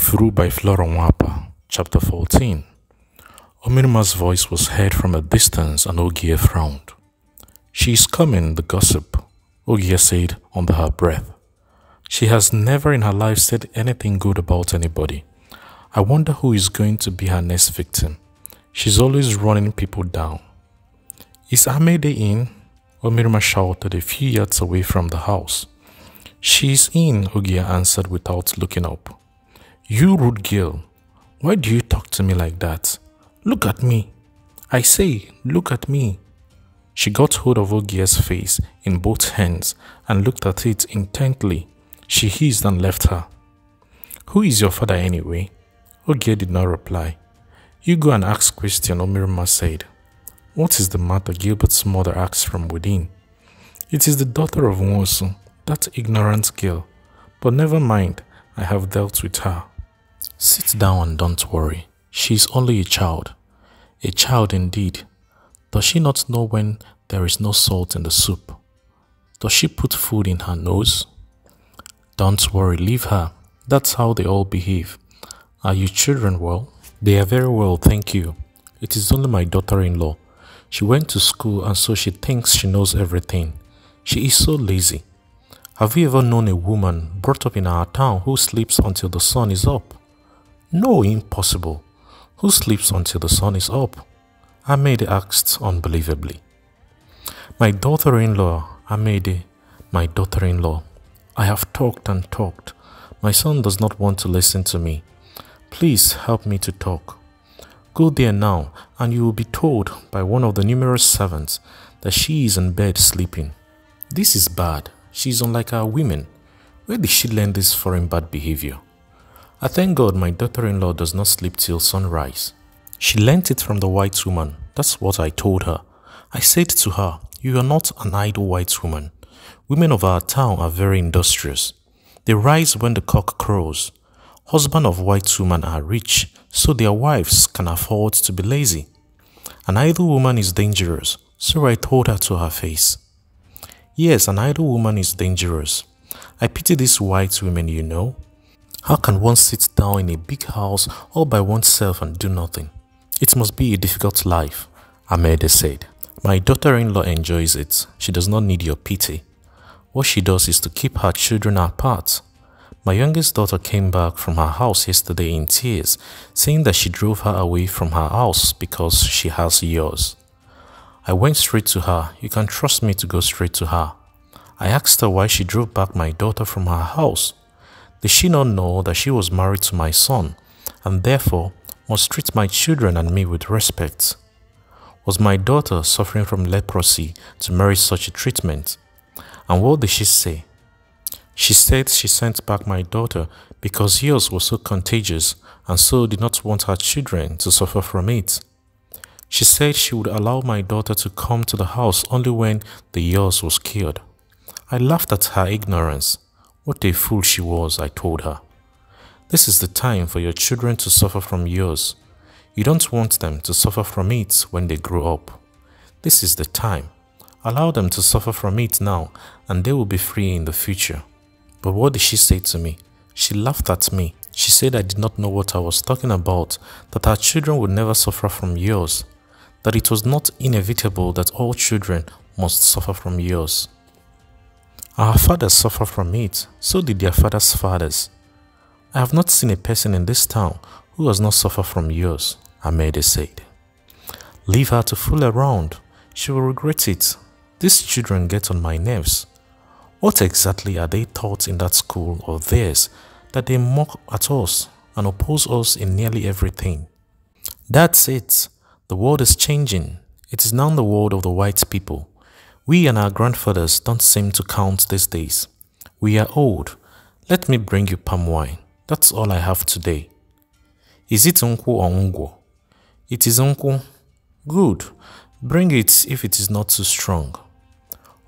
Efuru by Flora Nwapa, Chapter 14. Omirima's voice was heard from a distance and Ogie frowned. "She is coming, the gossip," Ogie said under her breath. "She has never in her life said anything good about anybody. I wonder who is going to be her next victim. She's always running people down." "Is Amede in?" Omirima shouted a few yards away from the house. "She is in," Ogie answered without looking up. "You rude girl, why do you talk to me like that? Look at me. I say, look at me." She got hold of Ogie's face in both hands and looked at it intently. She hissed and left her. "Who is your father anyway?" Ogie did not reply. "You go and ask question," Omirima said. "What is the matter?" Gilbert's mother asked from within. "It is the daughter of Nwosu, that ignorant girl. But never mind, I have dealt with her. Sit down and don't worry. She is only a child. A child indeed. Does she not know when there is no salt in the soup? Does she put food in her nose? Don't worry, leave her. That's how they all behave. Are you children well?" "They are very well, thank you. It is only my daughter-in-law. She went to school and so she thinks she knows everything. She is so lazy. Have you ever known a woman brought up in our town who sleeps until the sun is up?" "No, impossible. Who sleeps until the sun is up?" Amede asked unbelievably. "My daughter-in-law, Amede, my daughter-in-law. I have talked and talked. My son does not want to listen to me. Please help me to talk. Go there now and you will be told by one of the numerous servants that she is in bed sleeping. This is bad. She is unlike our women. Where did she learn this foreign bad behavior? I thank God my daughter-in-law does not sleep till sunrise. She learnt it from the white woman. That's what I told her. I said to her, you are not an idle white woman. Women of our town are very industrious. They rise when the cock crows. Husbands of white women are rich, so their wives can afford to be lazy. An idle woman is dangerous, so I told her to her face. Yes, an idle woman is dangerous. I pity these white women, you know. How can one sit down in a big house all by oneself and do nothing? It must be a difficult life," Amede said. "My daughter-in-law enjoys it. She does not need your pity. What she does is to keep her children apart. My youngest daughter came back from her house yesterday in tears, saying that she drove her away from her house because she has yours. I went straight to her. You can trust me to go straight to her. I asked her why she drove back my daughter from her house. Did she not know that she was married to my son, and therefore must treat my children and me with respect? Was my daughter suffering from leprosy to merit such a treatment? And what did she say? She said she sent back my daughter because yours was so contagious and so did not want her children to suffer from it. She said she would allow my daughter to come to the house only when the yours was cured. I laughed at her ignorance. What a fool she was, I told her. This is the time for your children to suffer from yours. You don't want them to suffer from it when they grow up. This is the time. Allow them to suffer from it now and they will be free in the future." But what did she say to me? She laughed at me. She said I did not know what I was talking about, that our children would never suffer from yours, that it was not inevitable that all children must suffer from yours. Our fathers suffer from it, so did their fathers' fathers. I have not seen a person in this town who has not suffered from yours, Amede said. "Leave her to fool around. She will regret it. These children get on my nerves. What exactly are they taught in that school of theirs that they mock at us and oppose us in nearly everything? That's it. The world is changing. It is now the world of the white people. We and our grandfathers don't seem to count these days. We are old. Let me bring you palm wine. That's all I have today." "Is it nkwu or ngwo?" "It is nkwu." "Good. Bring it if it is not too strong."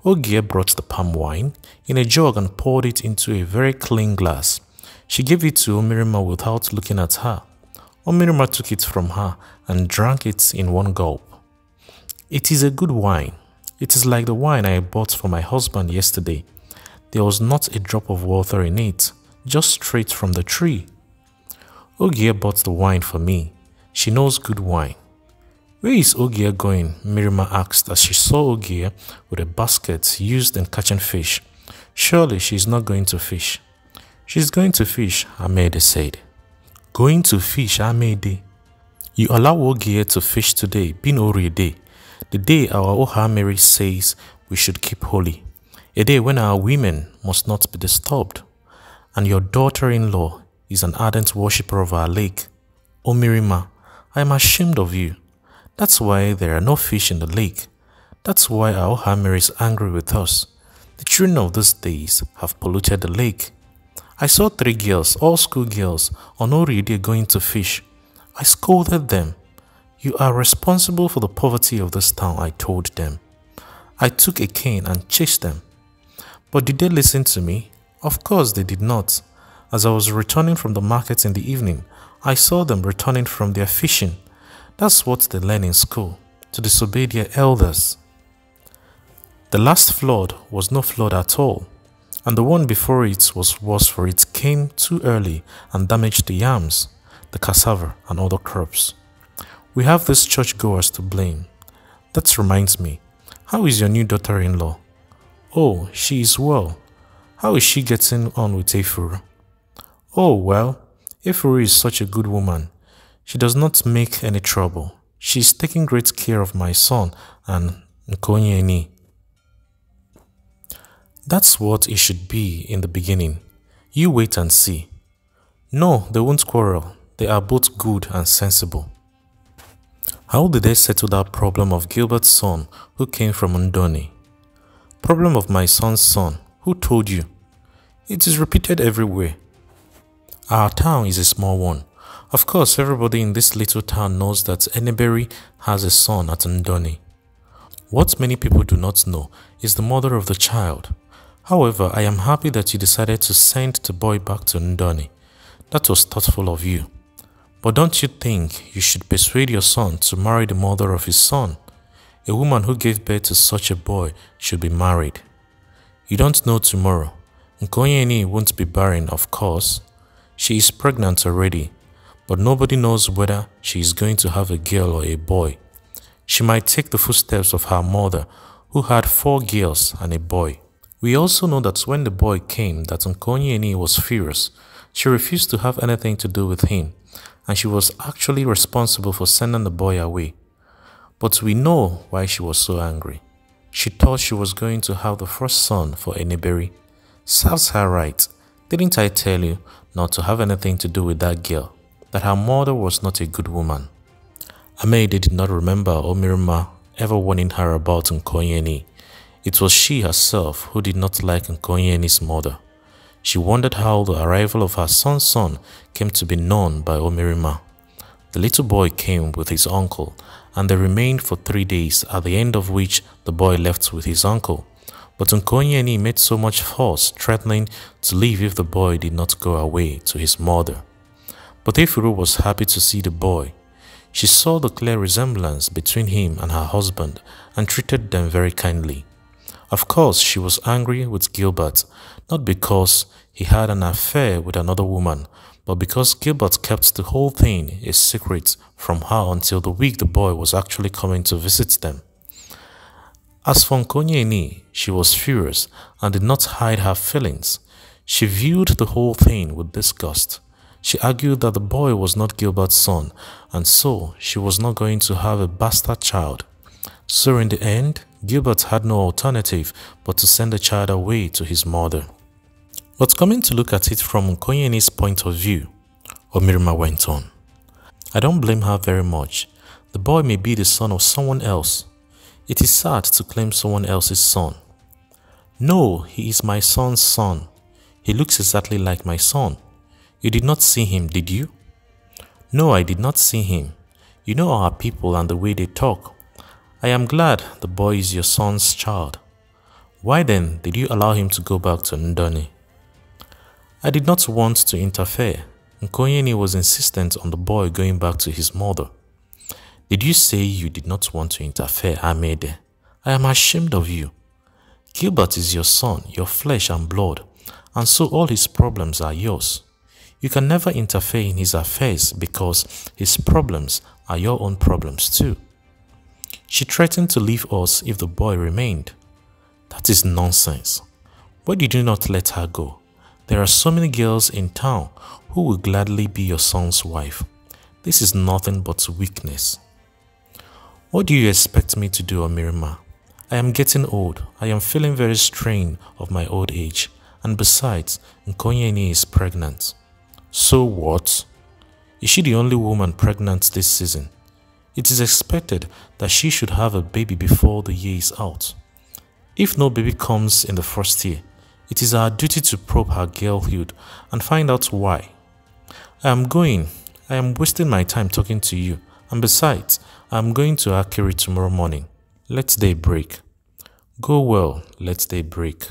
Ogie brought the palm wine in a jug and poured it into a very clean glass. She gave it to Omirima without looking at her. Omirima took it from her and drank it in one gulp. "It is a good wine. It is like the wine I bought for my husband yesterday. There was not a drop of water in it, just straight from the tree." Ogie bought the wine for me. She knows good wine. Where is Ogie going? Mirima asked as she saw Ogie with a basket used in catching fish. Surely she is not going to fish. She's going to fish, Amede said. Going to fish, Amede? You allow Ogie to fish today, being Ori day, the day our Oha Mary says we should keep holy, a day when our women must not be disturbed, and your daughter-in-law is an ardent worshipper of our lake. O Mirima, I am ashamed of you. That's why there are no fish in the lake. That's why our Oha Mary is angry with us. The children of these days have polluted the lake. I saw 3 girls, all school girls, on Ori day going to fish. I scolded them. You are responsible for the poverty of this town, I told them. I took a cane and chased them. But did they listen to me? Of course they did not. As I was returning from the market in the evening, I saw them returning from their fishing. That's what they learn in school, to disobey their elders. The last flood was no flood at all, and the one before it was worse, for it came too early and damaged the yams, the cassava, and other crops. We have these churchgoers to blame. That reminds me, how is your new daughter-in-law? Oh, she is well. How is she getting on with Efuru? Oh, well, Efuru is such a good woman. She does not make any trouble. She is taking great care of my son and Nkonyeni. That's what it should be in the beginning. You wait and see. No, they won't quarrel. They are both good and sensible. How did they settle that problem of Gilbert's son who came from Ndoni? Problem of my son's son. Who told you? It is repeated everywhere. Our town is a small one. Of course, everybody in this little town knows that Eneberi has a son at Ndoni. What many people do not know is the mother of the child. However, I am happy that you decided to send the boy back to Ndoni. That was thoughtful of you. But don't you think you should persuade your son to marry the mother of his son? A woman who gave birth to such a boy should be married. You don't know tomorrow. Nkonyeni won't be barren, of course. She is pregnant already, but nobody knows whether she is going to have a girl or a boy. She might take the footsteps of her mother, who had 4 girls and a boy. We also know that when the boy came, that Nkonyeni was furious. She refused to have anything to do with him, and she was actually responsible for sending the boy away. But we know why she was so angry. She thought she was going to have the first son for Eneberi. Serves her right. Didn't I tell you not to have anything to do with that girl, that her mother was not a good woman? Amede did not remember Omirima ever warning her about Nkonyeni. It was she herself who did not like Nkonyeni's mother. She wondered how the arrival of her son's son came to be known by Omirima. The little boy came with his uncle, and they remained for 3 days, at the end of which the boy left with his uncle. But Nkonyeni made so much fuss, threatening to leave if the boy did not go away to his mother. But Efuru was happy to see the boy. She saw the clear resemblance between him and her husband and treated them very kindly. Of course, she was angry with Gilbert, not because he had an affair with another woman, but because Gilbert kept the whole thing a secret from her until the week the boy was actually coming to visit them. As for Nkonyeni, she was furious and did not hide her feelings. She viewed the whole thing with disgust. She argued that the boy was not Gilbert's son, and so she was not going to have a bastard child. So in the end, Gilbert had no alternative but to send the child away to his mother. But coming to look at it from Nkonyeni's point of view, Omirima went on, I don't blame her very much. The boy may be the son of someone else. It is sad to claim someone else's son. No, he is my son's son. He looks exactly like my son. You did not see him, did you? No, I did not see him. You know our people and the way they talk. I am glad the boy is your son's child. Why then did you allow him to go back to Ndoni? I did not want to interfere. Nkonyeni was insistent on the boy going back to his mother. Did you say you did not want to interfere, Amede? I am ashamed of you. Gilbert is your son, your flesh and blood, and so all his problems are yours. You can never interfere in his affairs because his problems are your own problems too. She threatened to leave us if the boy remained. That is nonsense. Why did you not let her go? There are so many girls in town who will gladly be your son's wife. This is nothing but weakness. What do you expect me to do, Omirima? I am getting old. I am feeling very strained of my old age. And besides, Nkonyeni is pregnant. So what? Is she the only woman pregnant this season? It is expected that she should have a baby before the year is out. If no baby comes in the first year, it is our duty to probe her girlhood and find out why. I am going. I am wasting my time talking to you. And besides, I am going to Akiri tomorrow morning. Let day break. Go well, let day break.